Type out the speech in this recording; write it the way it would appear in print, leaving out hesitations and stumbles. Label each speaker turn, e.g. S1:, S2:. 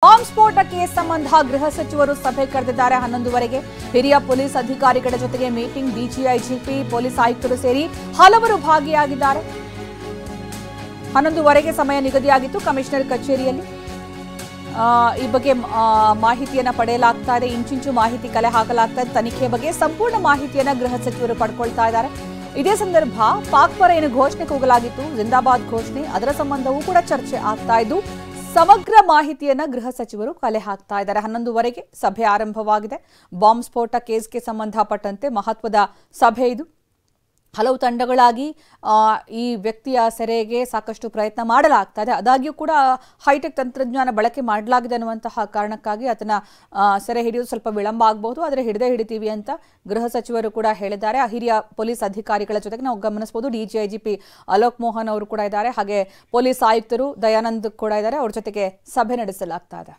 S1: bomb ಸ್ಫೋಟಕ್ಕೆ ಸಂಬಂಧ ಗೃಹ ಸಚಿವರು ಸಭೆ ಕರೆದಿದ್ದಾರೆ 11 ಹಿರಿಯ ಪೊಲೀಸ್ ಅಧಿಕಾರಿಗಳ ಜೊತೆಗೆ ಮೀಟಿಂಗ್ ಡಿಜಿಐಜಿಪಿ ಪೊಲೀಸ್ ಆಯುಕ್ತರು ಸೇರಿ ಹಲವರು ಭಾಗಿಯಾಗಿದ್ದಾರೆ 11 ಸಮಯ ನಿಗದಿಯಾಗಿತ್ತು ಕಮಿಷನರ್ ಕಚೇರಿಯಲ್ಲಿ ಈ ಬಗ್ಗೆ ಮಾಹಿತಿಯನ್ನು ಪಡೆಯಲಾಗ್ತಾ ಇದೆ ಇಂಚಿಂಚು ಮಾಹಿತಿ ಕಲೆ ಹಾಕಲಾಗ್ತಾ ಇದೆ ತನಿಖೆ ಬಗ್ಗೆ ಸಂಪೂರ್ಣ ಮಾಹಿತಿಯನ್ನು ಗೃಹ ಸಚಿವರು ಪಡ್ಕೊಳ್ತಾ ಇದ್ದಾರೆ ಇದೇ ಸಂದರ್ಭ ಪಾಕ್ ಪರ ಏನು ಘೋಷಣೆ ಕೂಗಲಾಗಿತ್ತು ಜಿಂದಾಬಾದ್ ಘೋಷಣೆ ಅದರ ಸಂಬಂಧವೂ ಕೂಡ ಚರ್ಚೆ ಆಗ್ತಾ ಇದ್ದು ಸಮಗ್ರ ಮಾಹಿತಿಯನ್ನ ಗೃಹ ಸಚಿವರು ಕಲೆ ಹಾಕ್ತಾ ಇದ್ದಾರೆ 11 ಸಭೆ ಆರಂಭವಾಗಿದೆ ಬಾಂಬ್ ಸ್ಫೋಟ ಕೇಸ್ಗೆ ಸಂಬಂಧಪಟ್ಟಂತೆ ಮಹತ್ವದ ಸಭೆ ಇದು ಹಲವು ತಂಡಗಳಾಗಿ ಈ ವ್ಯಕ್ತಿಯ ಸೆರೆಗೆ ಸಾಕಷ್ಟು ಪ್ರಯತ್ನ ಮಾಡಲಾಗ್ತಾ ಇದೆ ಆದಾಗ್ಯೂ ಕೂಡ ಹೈಟೆಕ್ ತಂತ್ರಜ್ಞಾನ ಬಳಕೆ ಮಾಡಲಾಗಿದೆ ಅನ್ನುವಂತಹ ಕಾರಣಕ್ಕಾಗಿ ಅದನ್ನ ಸೆರೆ ಹಿಡಿಯೋದು ಸ್ವಲ್ಪ ವಿಳಂಬ ಆಗಬಹುದು ಆದರೆ ಹಿಡಿದೇ ಹಿಡಿತೀವಿ ಅಂತ ಗೃಹ ಸಚಿವರು ಕೂಡ ಹೇಳಿದ್ದಾರೆ ಹಿರಿಯ ಪೊಲೀಸ್ ಅಧಿಕಾರಿಗಳ ಜೊತೆಗೆ ನಾವು ಗಮನಿಸಬಹುದು ಡಿಜಿಐಜಿಪಿ ಅಲೋಕ್ ಮೋಹನ್ ಅವರು ಕೂಡ ಇದ್ದಾರೆ ಹಾಗೆ ಪೊಲೀಸ್ ಆಯುಕ್ತರು ದಯಾನಂದ್ ಕೂಡ ಇದ್ದಾರೆ ಅವರ ಜೊತೆಗೆ ಸಭೆ ನಡೆಸಲಾಗ್ತಾ ಇದೆ